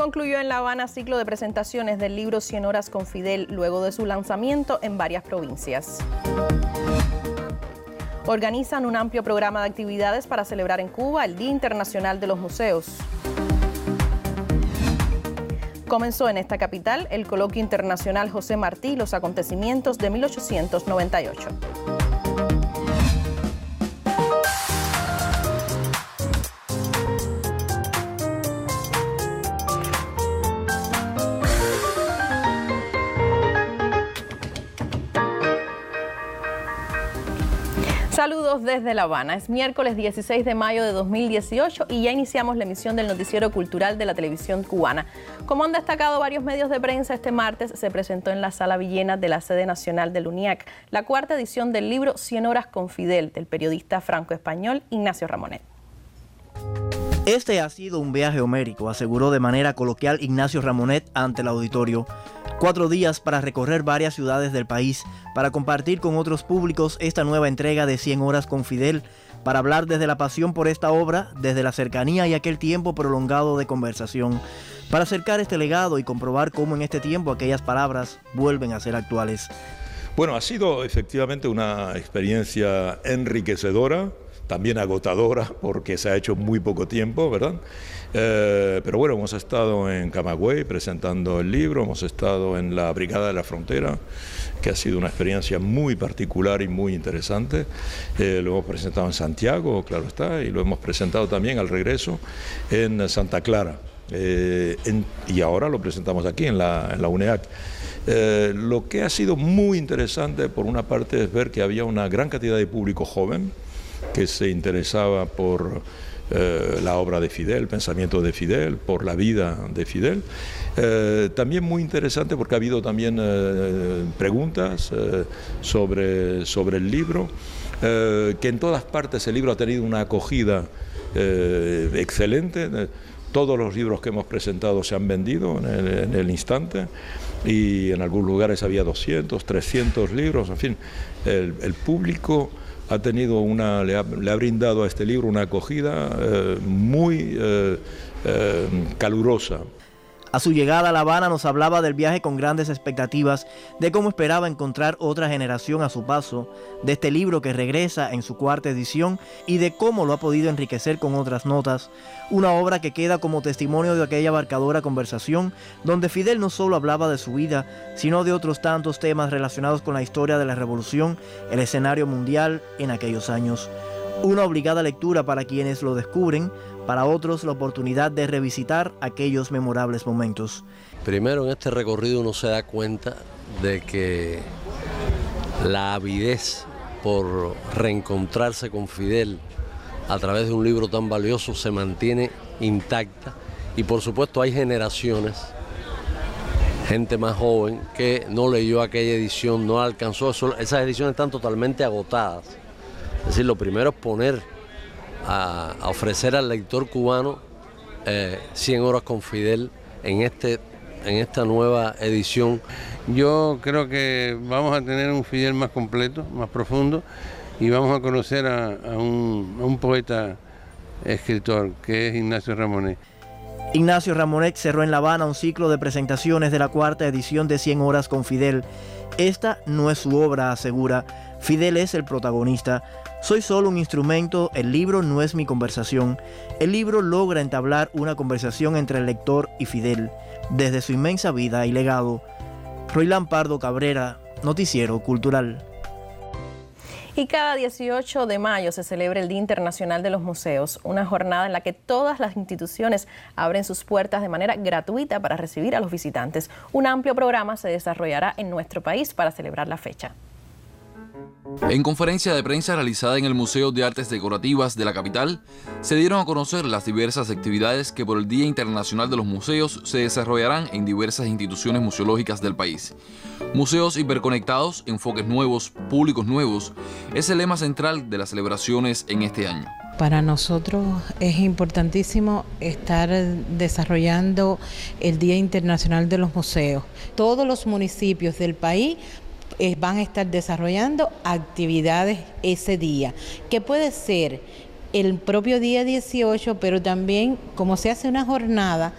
Concluyó en La Habana ciclo de presentaciones del libro 100 horas con Fidel, luego de su lanzamiento en varias provincias. Organizan un amplio programa de actividades para celebrar en Cuba el Día Internacional de los Museos. Comenzó en esta capital el Coloquio Internacional José Martí y los acontecimientos de 1898. Saludos desde La Habana. Es miércoles 16 de mayo de 2018 y ya iniciamos la emisión del noticiero cultural de la televisión cubana. Como han destacado varios medios de prensa, este martes se presentó en la Sala Villena de la sede nacional del UNIAC la cuarta edición del libro 100 horas con Fidel, del periodista franco-español Ignacio Ramonet. Este ha sido un viaje homérico, aseguró de manera coloquial Ignacio Ramonet ante el auditorio. 4 días para recorrer varias ciudades del país, para compartir con otros públicos esta nueva entrega de 100 horas con Fidel, para hablar desde la pasión por esta obra, desde la cercanía y aquel tiempo prolongado de conversación, para acercar este legado y comprobar cómo en este tiempo aquellas palabras vuelven a ser actuales. Bueno, ha sido efectivamente una experiencia enriquecedora, también agotadora porque se ha hecho muy poco tiempo, ¿verdad? Pero bueno, hemos estado en Camagüey presentando el libro, hemos estado en la Brigada de la Frontera, que ha sido una experiencia muy particular y muy interesante. Lo hemos presentado en Santiago, claro está, y lo hemos presentado también al regreso en Santa Clara. Y ahora lo presentamos aquí en la UNEAC. Lo que ha sido muy interesante, por una parte, es ver que había una gran cantidad de público joven que se interesaba por la obra de Fidel, el pensamiento de Fidel, por la vida de Fidel. También muy interesante porque ha habido también preguntas sobre el libro, que en todas partes el libro ha tenido una acogida excelente. Todos los libros que hemos presentado se han vendido en el instante, y en algunos lugares había 200, 300 libros, en fin, el público ha tenido le ha brindado a este libro una acogida muy calurosa. A su llegada a La Habana nos hablaba del viaje con grandes expectativas, de cómo esperaba encontrar otra generación a su paso, de este libro que regresa en su cuarta edición y de cómo lo ha podido enriquecer con otras notas, una obra que queda como testimonio de aquella abarcadora conversación donde Fidel no solo hablaba de su vida, sino de otros tantos temas relacionados con la historia de la revolución, el escenario mundial en aquellos años. Una obligada lectura para quienes lo descubren, para otros la oportunidad de revisitar aquellos memorables momentos. Primero, en este recorrido uno se da cuenta de que la avidez por reencontrarse con Fidel a través de un libro tan valioso se mantiene intacta, y por supuesto hay generaciones, gente más joven que no leyó aquella edición, no alcanzó, esas ediciones están totalmente agotadas. Es decir, lo primero es poner a ofrecer al lector cubano 100 horas con Fidel en esta nueva edición. Yo creo que vamos a tener un Fidel más completo, más profundo, y vamos a conocer a un poeta escritor que es Ignacio Ramonet. Ignacio Ramonet cerró en La Habana un ciclo de presentaciones de la cuarta edición de 100 horas con Fidel. Esta no es su obra, asegura. Fidel es el protagonista. Soy solo un instrumento, el libro no es mi conversación. El libro logra entablar una conversación entre el lector y Fidel, desde su inmensa vida y legado. Roilán Pardo Cabrera, Noticiero Cultural. Y cada 18 de mayo se celebra el Día Internacional de los Museos, una jornada en la que todas las instituciones abren sus puertas de manera gratuita para recibir a los visitantes. Un amplio programa se desarrollará en nuestro país para celebrar la fecha. En conferencia de prensa realizada en el Museo de Artes Decorativas de la capital, se dieron a conocer las diversas actividades que por el Día Internacional de los Museos se desarrollarán en diversas instituciones museológicas del país. Museos hiperconectados, enfoques nuevos, públicos nuevos, es el lema central de las celebraciones en este año. Para nosotros es importantísimo estar desarrollando el Día Internacional de los Museos. Todos los municipios del país van a estar desarrollando actividades ese día, que puede ser el propio día 18, pero también como se hace una jornada,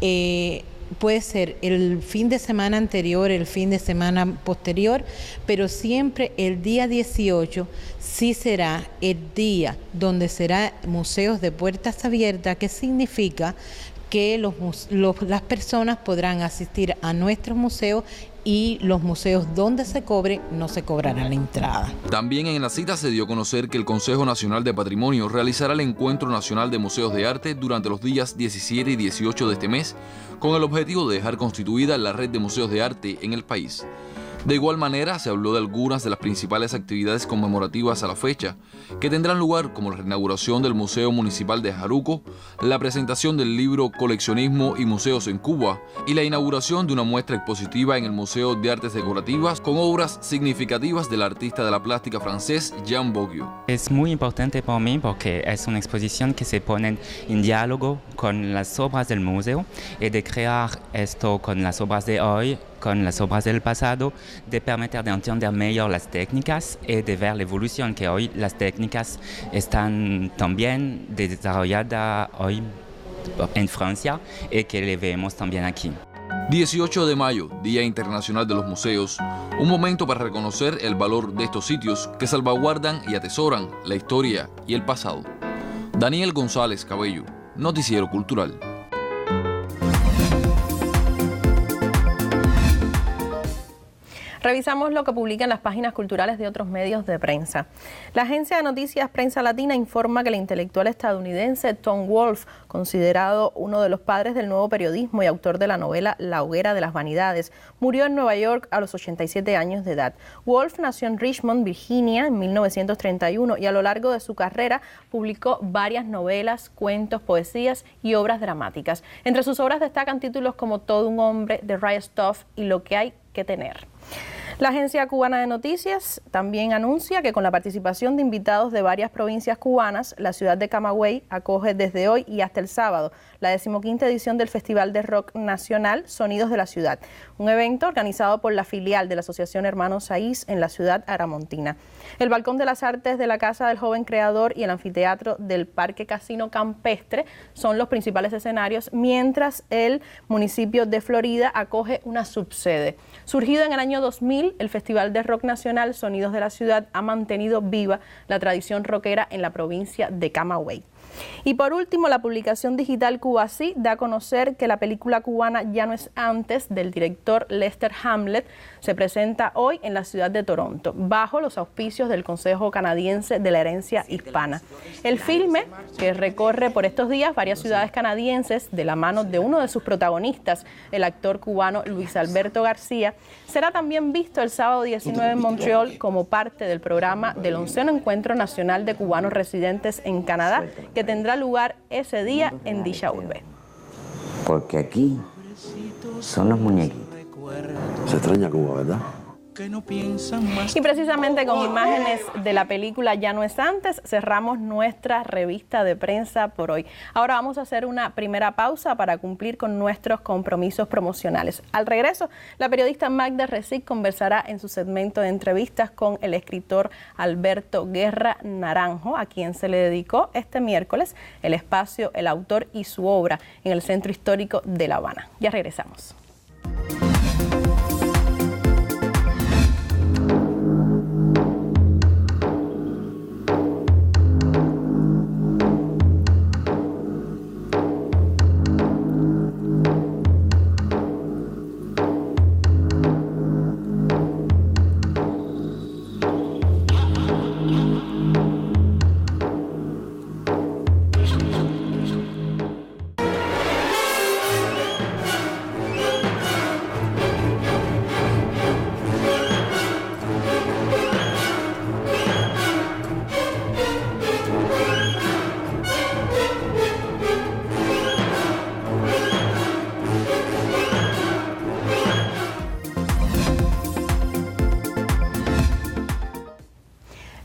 puede ser el fin de semana anterior, el fin de semana posterior, pero siempre el día 18 sí será el día donde será museos de puertas abiertas, que significa que las personas podrán asistir a nuestros museos y los museos donde se cobre no se cobrará la entrada. También en la cita se dio a conocer que el Consejo Nacional de Patrimonio realizará el Encuentro Nacional de Museos de Arte durante los días 17 y 18 de este mes, con el objetivo de dejar constituida la red de museos de arte en el país. De igual manera, se habló de algunas de las principales actividades conmemorativas a la fecha, que tendrán lugar como la reinauguración del Museo Municipal de Jaruco, la presentación del libro Coleccionismo y Museos en Cuba y la inauguración de una muestra expositiva en el Museo de Artes Decorativas con obras significativas del artista de la plástica francés Jean Boggio. Es muy importante para mí porque es una exposición que se pone en diálogo con las obras del museo y de crear esto con las obras de hoy, con las obras del pasado, de permitir de entender mejor las técnicas y de ver la evolución que hoy las técnicas están también desarrolladas hoy en Francia y que le vemos también aquí. 18 de mayo, Día Internacional de los Museos, un momento para reconocer el valor de estos sitios que salvaguardan y atesoran la historia y el pasado. Daniel González Cabello, Noticiero Cultural. Revisamos lo que publican las páginas culturales de otros medios de prensa. La agencia de noticias Prensa Latina informa que el intelectual estadounidense Tom Wolfe, considerado uno de los padres del nuevo periodismo y autor de la novela La hoguera de las vanidades, murió en Nueva York a los 87 años de edad. Wolfe nació en Richmond, Virginia, en 1931 y a lo largo de su carrera publicó varias novelas, cuentos, poesías y obras dramáticas. Entre sus obras destacan títulos como Todo un hombre, The Right Stuff y Lo que hay que tener. La Agencia Cubana de Noticias también anuncia que con la participación de invitados de varias provincias cubanas, la ciudad de Camagüey acoge desde hoy y hasta el sábado la 15ª edición del Festival de Rock Nacional Sonidos de la Ciudad, un evento organizado por la filial de la Asociación Hermanos Saiz en la ciudad aramontina. El Balcón de las Artes de la Casa del Joven Creador y el anfiteatro del Parque Casino Campestre son los principales escenarios, mientras el municipio de Florida acoge una subsede. Surgido en el año 2000, el Festival de Rock Nacional Sonidos de la Ciudad ha mantenido viva la tradición rockera en la provincia de Camagüey. Y por último, la publicación digital Cubasí da a conocer que la película cubana Ya no es antes, del director Lester Hamlet, se presenta hoy en la ciudad de Toronto, bajo los auspicios del Consejo Canadiense de la Herencia Hispana. El filme, que recorre por estos días varias ciudades canadienses de la mano de uno de sus protagonistas, el actor cubano Luis Alberto García, será también visto el sábado 19 en Montreal como parte del programa del 11º Encuentro Nacional de Cubanos Residentes en Canadá, que tendrá lugar ese día en dicha urbe. Porque aquí son los muñequitos. Se extraña Cuba, ¿verdad? Y precisamente con imágenes de la película Ya no es antes, cerramos nuestra revista de prensa por hoy. Ahora vamos a hacer una primera pausa para cumplir con nuestros compromisos promocionales. Al regreso, la periodista Magda Recic conversará en su segmento de entrevistas con el escritor Alberto Guerra Naranjo, a quien se le dedicó este miércoles el espacio El Autor y su obra en el Centro Histórico de La Habana. Ya regresamos.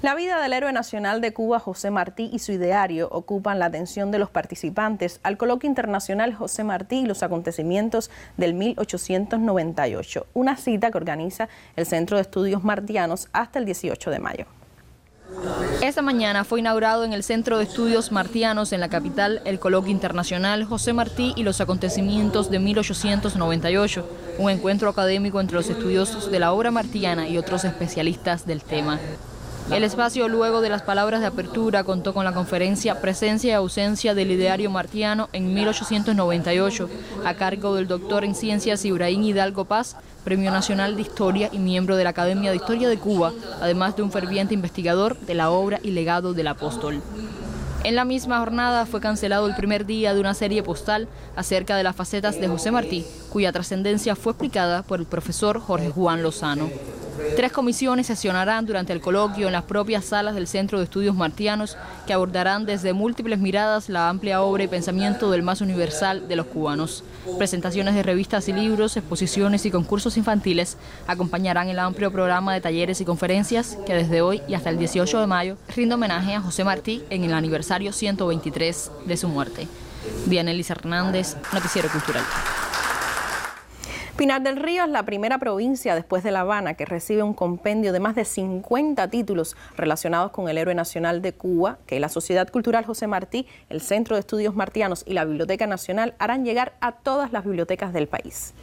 La vida del héroe nacional de Cuba, José Martí, y su ideario ocupan la atención de los participantes al Coloquio Internacional José Martí y los acontecimientos del 1898, una cita que organiza el Centro de Estudios Martianos hasta el 18 de mayo. Esta mañana fue inaugurado en el Centro de Estudios Martianos en la capital el coloquio internacional José Martí y los acontecimientos de 1898, un encuentro académico entre los estudiosos de la obra martiana y otros especialistas del tema. El espacio, luego de las palabras de apertura, contó con la conferencia Presencia y ausencia del ideario martiano en 1898, a cargo del doctor en Ciencias Ibrahim Hidalgo Paz, Premio Nacional de Historia y miembro de la Academia de Historia de Cuba, además de un ferviente investigador de la obra y legado del apóstol. En la misma jornada fue cancelado el primer día de una serie postal acerca de las facetas de José Martí, cuya trascendencia fue explicada por el profesor Jorge Juan Lozano. 3 comisiones sesionarán durante el coloquio en las propias salas del Centro de Estudios Martianos, que abordarán desde múltiples miradas la amplia obra y pensamiento del más universal de los cubanos. Presentaciones de revistas y libros, exposiciones y concursos infantiles acompañarán el amplio programa de talleres y conferencias que desde hoy y hasta el 18 de mayo rinde homenaje a José Martí en el aniversario 123 de su muerte. Dianelis Hernández, Noticiero Cultural. Pinar del Río es la primera provincia después de La Habana que recibe un compendio de más de 50 títulos relacionados con el héroe nacional de Cuba, que la Sociedad Cultural José Martí, el Centro de Estudios Martianos y la Biblioteca Nacional harán llegar a todas las bibliotecas del país.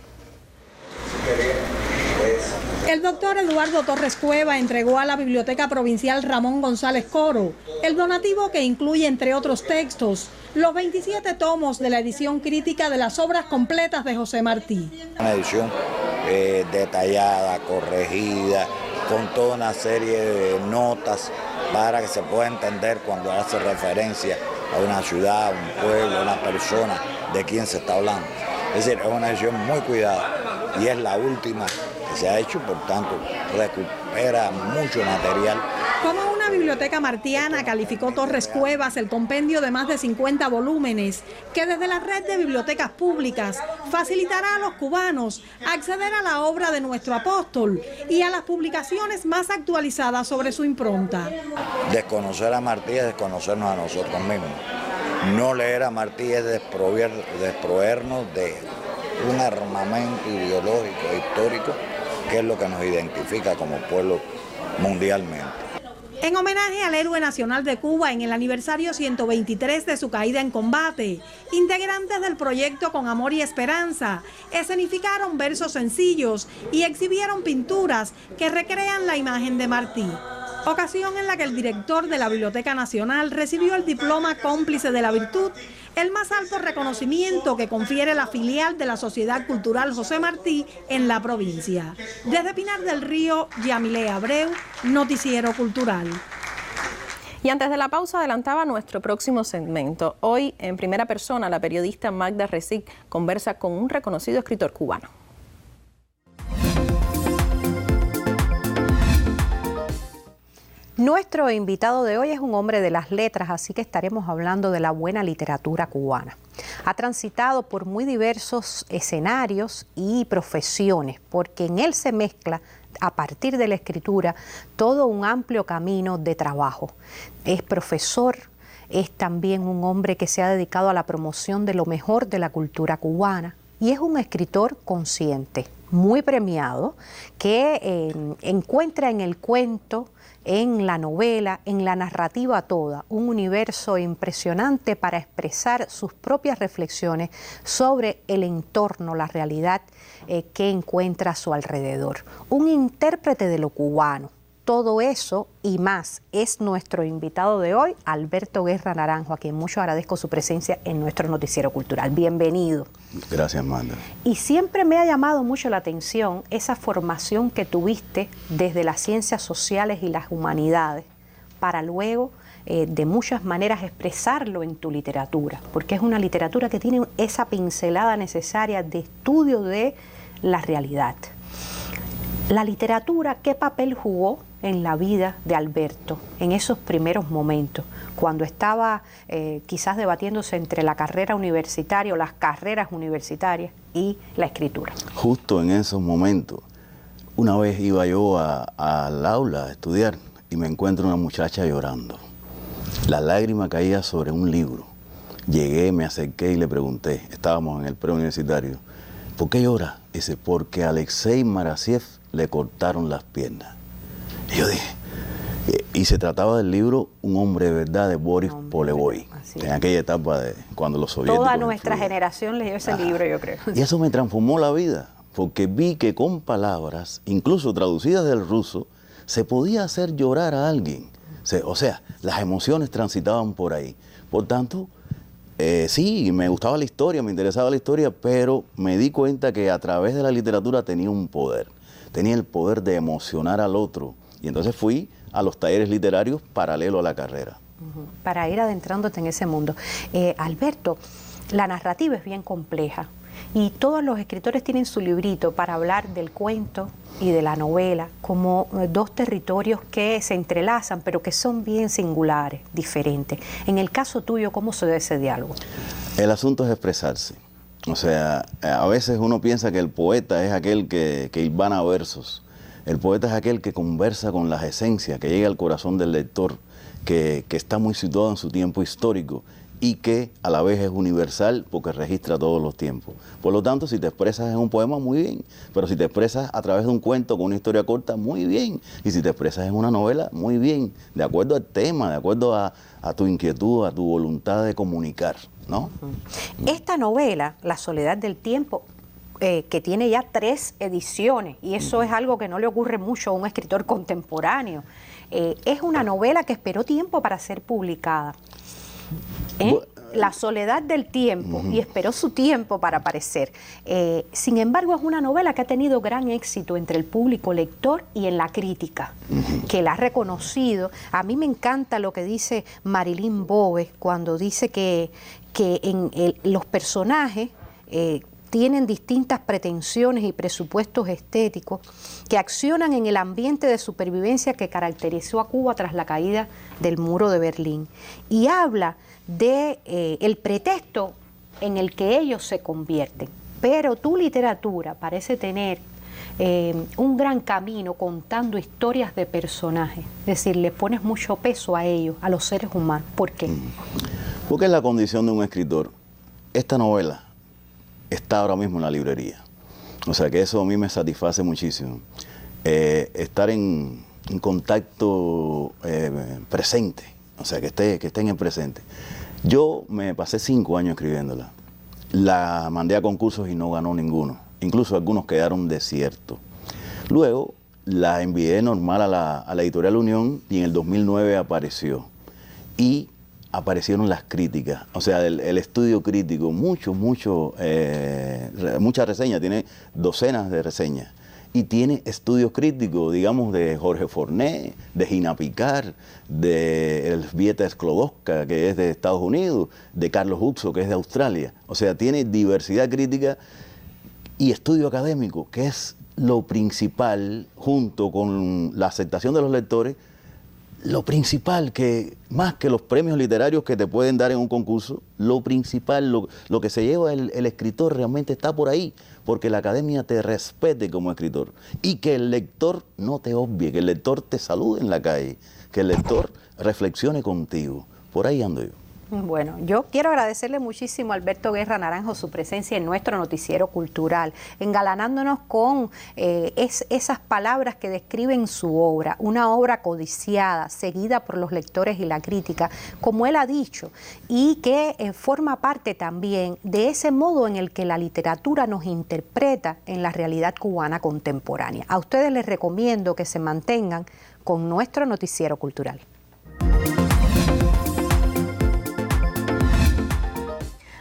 El doctor Eduardo Torres Cueva entregó a la Biblioteca Provincial Ramón González Coro el donativo que incluye, entre otros textos, los 27 tomos de la edición crítica de las obras completas de José Martí. Una edición detallada, corregida, con toda una serie de notas para que se pueda entender cuando hace referencia a una ciudad, a un pueblo, a una persona de quien se está hablando. Es decir, es una edición muy cuidada y es la última que se ha hecho, por tanto recupera mucho material. Como una biblioteca martiana, calificó Torres Cuevas el compendio de más de 50 volúmenes que desde la red de bibliotecas públicas facilitará a los cubanos acceder a la obra de nuestro apóstol y a las publicaciones más actualizadas sobre su impronta. Desconocer a Martí es desconocernos a nosotros mismos. No leer a Martí es desproveernos de un armamento ideológico e histórico que es lo que nos identifica como pueblo mundialmente. En homenaje al héroe nacional de Cuba en el aniversario 123 de su caída en combate, integrantes del proyecto Con Amor y Esperanza escenificaron versos sencillos y exhibieron pinturas que recrean la imagen de Martí. Ocasión en la que el director de la Biblioteca Nacional recibió el diploma Cómplice de la Virtud, el más alto reconocimiento que confiere la filial de la Sociedad Cultural José Martí en la provincia. Desde Pinar del Río, Yamile Abreu, Noticiero Cultural. Y antes de la pausa adelantaba nuestro próximo segmento. Hoy, en primera persona, la periodista Magda Recic conversa con un reconocido escritor cubano. Nuestro invitado de hoy es un hombre de las letras, así que estaremos hablando de la buena literatura cubana. Ha transitado por muy diversos escenarios y profesiones, porque en él se mezcla, a partir de la escritura, todo un amplio camino de trabajo. Es profesor, es también un hombre que se ha dedicado a la promoción de lo mejor de la cultura cubana y es un escritor consciente, muy premiado, que encuentra en el cuento, en la novela, en la narrativa toda, un universo impresionante para expresar sus propias reflexiones sobre el entorno, la realidad que encuentra a su alrededor. Un intérprete de lo cubano. Todo eso y más es nuestro invitado de hoy, Alberto Guerra Naranjo, a quien mucho agradezco su presencia en nuestro noticiero cultural. Bienvenido. Gracias, Magda. Y siempre me ha llamado mucho la atención esa formación que tuviste desde las ciencias sociales y las humanidades para luego de muchas maneras expresarlo en tu literatura, porque es una literatura que tiene esa pincelada necesaria de estudio de la realidad. La literatura, ¿qué papel jugó en la vida de Alberto en esos primeros momentos, cuando estaba quizás debatiéndose entre la carrera universitaria o las carreras universitarias y la escritura? Justo en esos momentos, una vez iba yo al aula a estudiar y me encuentro una muchacha llorando. La lágrima caía sobre un libro. Llegué, me acerqué y le pregunté, estábamos en el preuniversitario, ¿por qué llora? Dice, porque a Alexei Marasiev le cortaron las piernas. Y yo dije, Y se trataba del libro Un hombre de verdad de Boris Polevoy, en aquella etapa de cuando los soviéticos... Toda nuestra generación leyó ese libro, yo creo. Y eso me transformó la vida, porque vi que con palabras, incluso traducidas del ruso, se podía hacer llorar a alguien. O sea, las emociones transitaban por ahí. Por tanto, sí, me gustaba la historia, me interesaba la historia, pero me di cuenta que a través de la literatura tenía un poder. Tenía el poder de emocionar al otro. Y entonces fui a los talleres literarios paralelo a la carrera. Para ir adentrándote en ese mundo. Alberto, la narrativa es bien compleja y todos los escritores tienen su librito para hablar del cuento y de la novela como dos territorios que se entrelazan pero que son bien singulares, diferentes. En el caso tuyo, ¿cómo se da ese diálogo? El asunto es expresarse. O sea, a veces uno piensa que el poeta es aquel que hilvana versos. El poeta es aquel que conversa con las esencias, que llega al corazón del lector, que está muy situado en su tiempo histórico y que a la vez es universal porque registra todos los tiempos. Por lo tanto, si te expresas en un poema, muy bien, pero si te expresas a través de un cuento con una historia corta, muy bien, y si te expresas en una novela, muy bien, de acuerdo al tema, de acuerdo a tu inquietud, a tu voluntad de comunicar, ¿no? Esta novela, La soledad del tiempo, que tiene ya 3 ediciones, y eso es algo que no le ocurre mucho a un escritor contemporáneo. Es una novela que esperó tiempo para ser publicada. La soledad del tiempo, y esperó su tiempo para aparecer. Sin embargo, es una novela que ha tenido gran éxito entre el público lector y en la crítica, que la ha reconocido. A mí me encanta lo que dice Marilyn Bove cuando dice que los personajes tienen distintas pretensiones y presupuestos estéticos que accionan en el ambiente de supervivencia que caracterizó a Cuba tras la caída del muro de Berlín. Y habla de el pretexto en el que ellos se convierten. Pero tu literatura parece tener un gran camino contando historias de personajes. Es decir, le pones mucho peso a ellos, a los seres humanos. ¿Por qué? Porque es la condición de un escritor. Esta novela está ahora mismo en la librería. O sea que eso a mí me satisface muchísimo. Estar en contacto presente, o sea que esté en el presente. Yo me pasé 5 años escribiéndola. La mandé a concursos y no ganó ninguno. Incluso algunos quedaron desiertos. Luego la envié normal a la Editorial Unión y en el 2009 apareció. Y aparecieron las críticas, o sea, el estudio crítico, muchas reseñas, tiene docenas de reseñas. Y tiene estudios críticos, digamos, de Jorge Forné, de Gina Picard, de Elżbieta Sklodowska, que es de Estados Unidos, de Carlos Huxo, que es de Australia. O sea, tiene diversidad crítica y estudio académico, que es lo principal, junto con la aceptación de los lectores, lo principal, que más que los premios literarios que te pueden dar en un concurso, lo principal, lo que se lleva el escritor realmente está por ahí, porque la academia te respete como escritor y que el lector no te obvie, que el lector te salude en la calle, que el lector reflexione contigo. Por ahí ando yo. Bueno, yo quiero agradecerle muchísimo a Alberto Guerra Naranjo su presencia en nuestro noticiero cultural, engalanándonos con esas palabras que describen su obra, una obra codiciada, seguida por los lectores y la crítica, como él ha dicho, y que forma parte también de ese modo en el que la literatura nos interpreta en la realidad cubana contemporánea. A ustedes les recomiendo que se mantengan con nuestro noticiero cultural.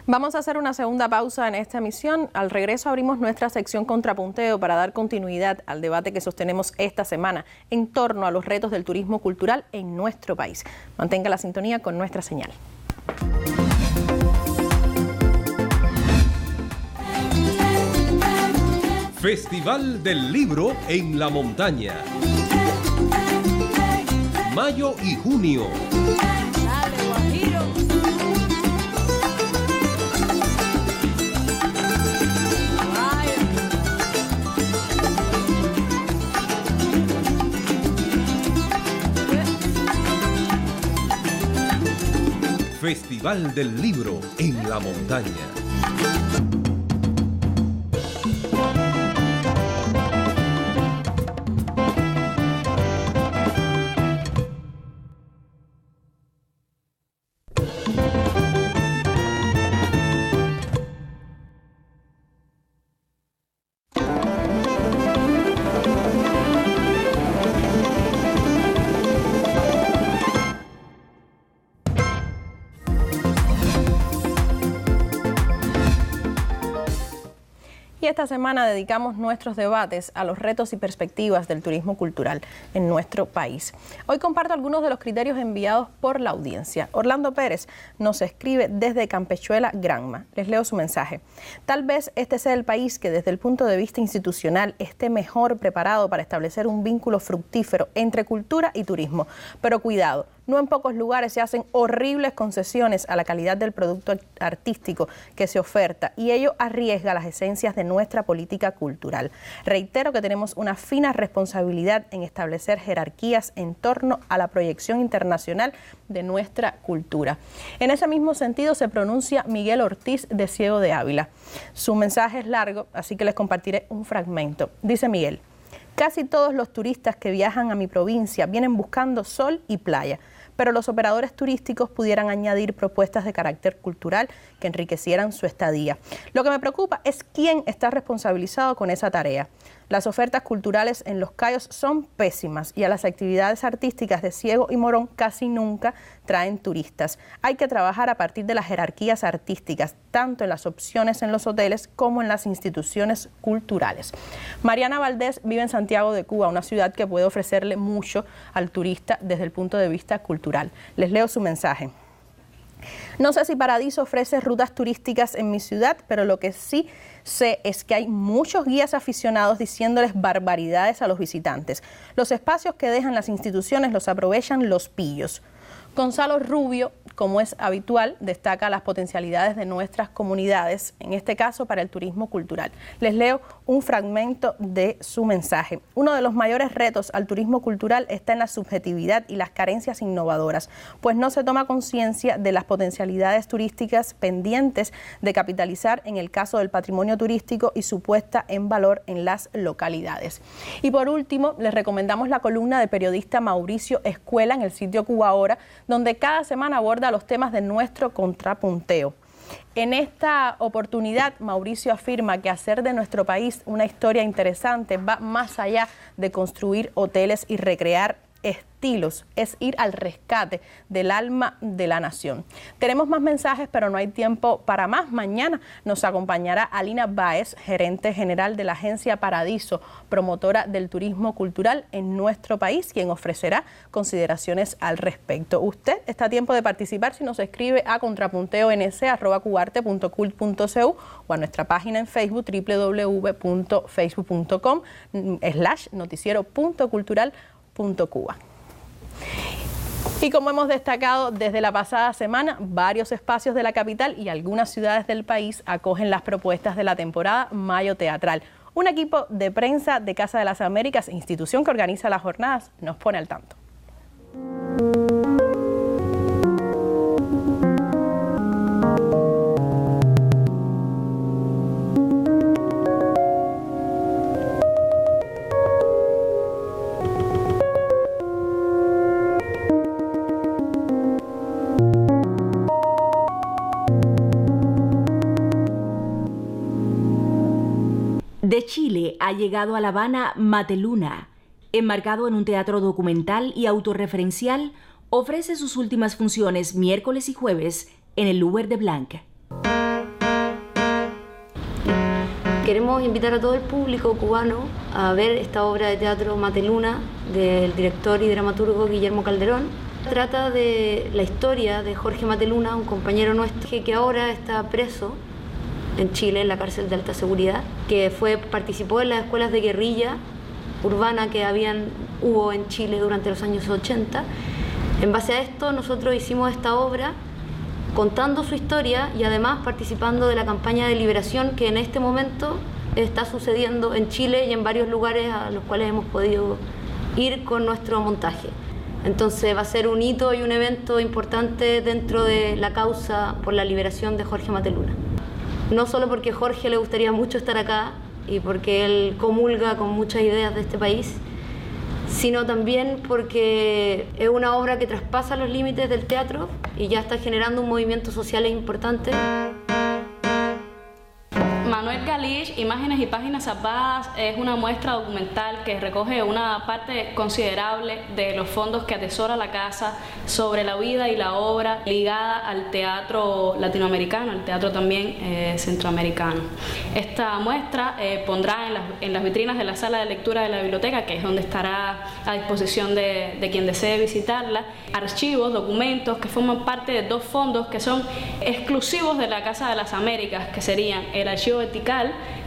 Vamos a hacer una segunda pausa en esta emisión. Al regreso abrimos nuestra sección Contrapunteo para dar continuidad al debate que sostenemos esta semana en torno a los retos del turismo cultural en nuestro país. Mantenga la sintonía con nuestra señal. Festival del Libro en la Montaña. Mayo y junio. Dale, Guajiro. Festival del Libro en la Montaña. Y esta semana dedicamos nuestros debates a los retos y perspectivas del turismo cultural en nuestro país. Hoy comparto algunos de los criterios enviados por la audiencia. Orlando Pérez nos escribe desde Campechuela, Granma. Les leo su mensaje. Tal vez este sea el país que desde el punto de vista institucional esté mejor preparado para establecer un vínculo fructífero entre cultura y turismo. Pero cuidado, no en pocos lugares se hacen horribles concesiones a la calidad del producto artístico que se oferta y ello arriesga las esencias de nuestra política cultural. Reitero que tenemos una fina responsabilidad en establecer jerarquías en torno a la proyección internacional de nuestra cultura. En ese mismo sentido se pronuncia Miguel Ortiz de Ciego de Ávila. Su mensaje es largo, así que les compartiré un fragmento. Dice Miguel: casi todos los turistas que viajan a mi provincia vienen buscando sol y playa, pero los operadores turísticos pudieran añadir propuestas de carácter cultural que enriquecieran su estadía. Lo que me preocupa es quién está responsabilizado con esa tarea. Las ofertas culturales en Los Cayos son pésimas y a las actividades artísticas de Ciego y Morón casi nunca traen turistas. Hay que trabajar a partir de las jerarquías artísticas, tanto en las opciones en los hoteles como en las instituciones culturales. Mariana Valdés vive en Santiago de Cuba, una ciudad que puede ofrecerle mucho al turista desde el punto de vista cultural. Les leo su mensaje. No sé si Paradiso ofrece rutas turísticas en mi ciudad, pero lo que sí sé es que hay muchos guías aficionados diciéndoles barbaridades a los visitantes. Los espacios que dejan las instituciones los aprovechan los pillos. Gonzalo Rubio, como es habitual, destaca las potencialidades de nuestras comunidades, en este caso para el turismo cultural. Les leo un fragmento de su mensaje. Uno de los mayores retos al turismo cultural está en la subjetividad y las carencias innovadoras, pues no se toma conciencia de las potencialidades turísticas pendientes de capitalizar en el caso del patrimonio turístico y su puesta en valor en las localidades. Y por último, les recomendamos la columna del periodista Mauricio Escuela en el sitio Cuba Ahora, donde cada semana aborda los temas de nuestro contrapunteo. En esta oportunidad, Mauricio afirma que hacer de nuestro país una historia interesante va más allá de construir hoteles y recrear estilos, es ir al rescate del alma de la nación. Tenemos más mensajes, pero no hay tiempo para más. Mañana nos acompañará Alina Báez, gerente general de la agencia Paradiso, promotora del turismo cultural en nuestro país, quien ofrecerá consideraciones al respecto. Usted está a tiempo de participar si nos escribe a contrapunteo.cubarte.cult.cu o a nuestra página en Facebook www.facebook.com/noticiero.cultural.cuba. Y como hemos destacado desde la pasada semana, varios espacios de la capital y algunas ciudades del país acogen las propuestas de la temporada Mayo Teatral. Un equipo de prensa de Casa de las Américas, institución que organiza las jornadas, nos pone al tanto. De Chile ha llegado a La Habana Mateluna. Enmarcado en un teatro documental y autorreferencial, ofrece sus últimas funciones miércoles y jueves en el Louvre de Blanc. Queremos invitar a todo el público cubano a ver esta obra de teatro Mateluna del director y dramaturgo Guillermo Calderón. Trata de la historia de Jorge Mateluna, un compañero nuestro que ahora está preso en Chile, en la cárcel de alta seguridad, que participó en las escuelas de guerrilla urbana que hubo en Chile durante los años 80. En base a esto nosotros hicimos esta obra contando su historia y además participando de la campaña de liberación que en este momento está sucediendo en Chile y en varios lugares a los cuales hemos podido ir con nuestro montaje. Entonces va a ser un hito y un evento importante dentro de la causa por la liberación de Jorge Mateluna. No solo porque a Jorge le gustaría mucho estar acá y porque él comulga con muchas ideas de este país, sino también porque es una obra que traspasa los límites del teatro y ya está generando un movimiento social importante. Manuel Galich, Imágenes y Páginas Salvadas, es una muestra documental que recoge una parte considerable de los fondos que atesora la casa sobre la vida y la obra ligada al teatro latinoamericano, al teatro también centroamericano. Esta muestra pondrá en las vitrinas de la sala de lectura de la biblioteca, que es donde estará a disposición de quien desee visitarla, archivos, documentos que forman parte de dos fondos que son exclusivos de la Casa de las Américas, que serían el archivo vertical,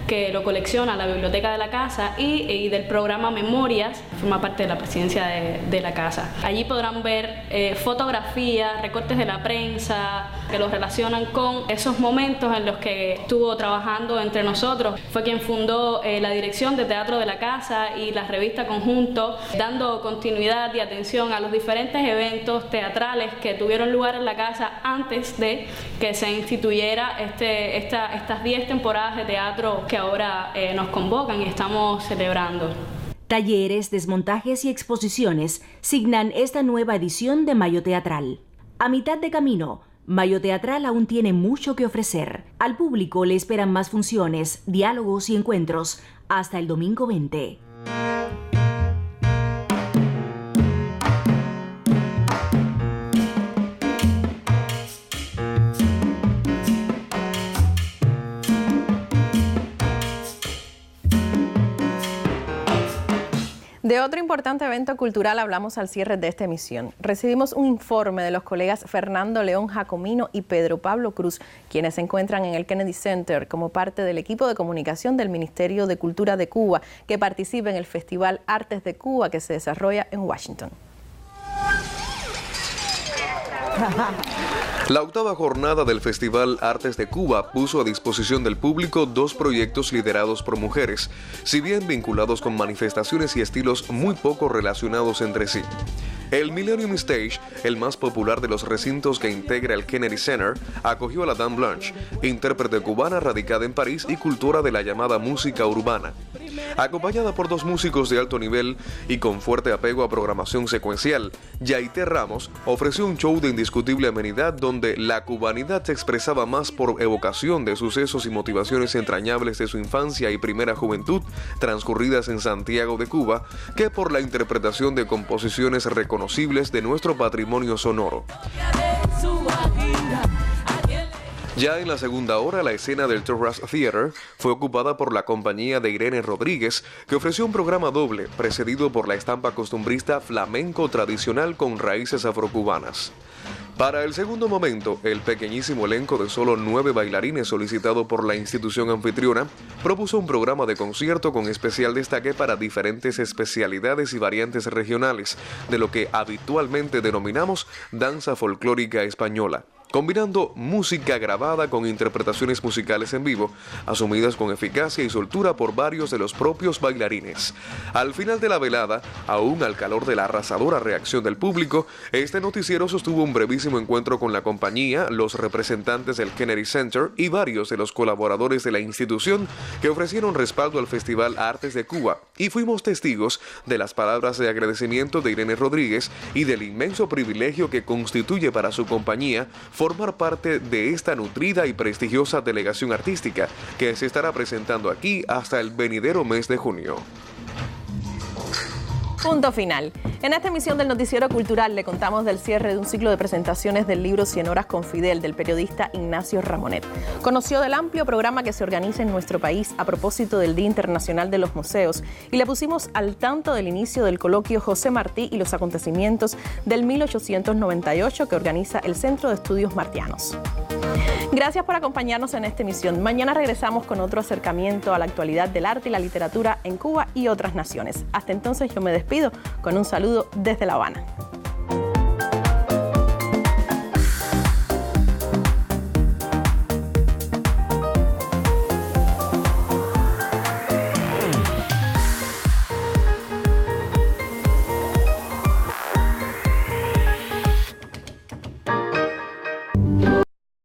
que lo colecciona la biblioteca de la casa, y del programa Memorias, que forma parte de la presidencia de la casa. Allí podrán ver fotografías, recortes de la prensa que los relacionan con esos momentos en los que estuvo trabajando entre nosotros. Fue quien fundó la dirección de teatro de la casa y la revista Conjunto, dando continuidad y atención a los diferentes eventos teatrales que tuvieron lugar en la casa antes de que se instituyera estas 10 temporadas de teatro que ahora nos convocan y estamos celebrando. Talleres, desmontajes y exposiciones signan esta nueva edición de Mayo Teatral. A mitad de camino, Mayo Teatral aún tiene mucho que ofrecer. Al público le esperan más funciones, diálogos y encuentros hasta el domingo 20. De otro importante evento cultural hablamos al cierre de esta emisión. Recibimos un informe de los colegas Fernando León Jacomino y Pedro Pablo Cruz, quienes se encuentran en el Kennedy Center como parte del equipo de comunicación del Ministerio de Cultura de Cuba, que participa en el Festival Artes de Cuba que se desarrolla en Washington. La octava jornada del Festival Artes de Cuba puso a disposición del público 2 proyectos liderados por mujeres, si bien vinculados con manifestaciones y estilos muy poco relacionados entre sí. El Millennium Stage, el más popular de los recintos que integra el Kennedy Center, acogió a la Dame Blanche, intérprete cubana radicada en París y cultora de la llamada música urbana. Acompañada por 2 músicos de alto nivel y con fuerte apego a programación secuencial, Yaité Ramos ofreció un show de indiscutible amenidad donde la cubanidad se expresaba más por evocación de sucesos y motivaciones entrañables de su infancia y primera juventud transcurridas en Santiago de Cuba que por la interpretación de composiciones reconocibles de nuestro patrimonio sonoro. Ya en la segunda hora, la escena del Terrace Theater fue ocupada por la compañía de Irene Rodríguez, que ofreció un programa doble, precedido por la estampa costumbrista flamenco tradicional con raíces afrocubanas. Para el segundo momento, el pequeñísimo elenco de solo 9 bailarines solicitado por la institución anfitriona propuso un programa de concierto con especial destaque para diferentes especialidades y variantes regionales de lo que habitualmente denominamos danza folclórica española, combinando música grabada con interpretaciones musicales en vivo, asumidas con eficacia y soltura por varios de los propios bailarines. Al final de la velada, aún al calor de la arrasadora reacción del público, este noticiero sostuvo un brevísimo encuentro con la compañía, los representantes del Kennedy Center y varios de los colaboradores de la institución que ofrecieron respaldo al Festival Artes de Cuba, y fuimos testigos de las palabras de agradecimiento de Irene Rodríguez y del inmenso privilegio que constituye para su compañía formar parte de esta nutrida y prestigiosa delegación artística que se estará presentando aquí hasta el venidero mes de junio. Punto final. En esta emisión del Noticiero Cultural le contamos del cierre de un ciclo de presentaciones del libro 100 horas con Fidel del periodista Ignacio Ramonet. Conoció del amplio programa que se organiza en nuestro país a propósito del Día Internacional de los Museos y le pusimos al tanto del inicio del coloquio José Martí y los acontecimientos del 1898 que organiza el Centro de Estudios Martianos. Gracias por acompañarnos en esta emisión. Mañana regresamos con otro acercamiento a la actualidad del arte y la literatura en Cuba y otras naciones. Hasta entonces yo me despido con un saludo desde La Habana.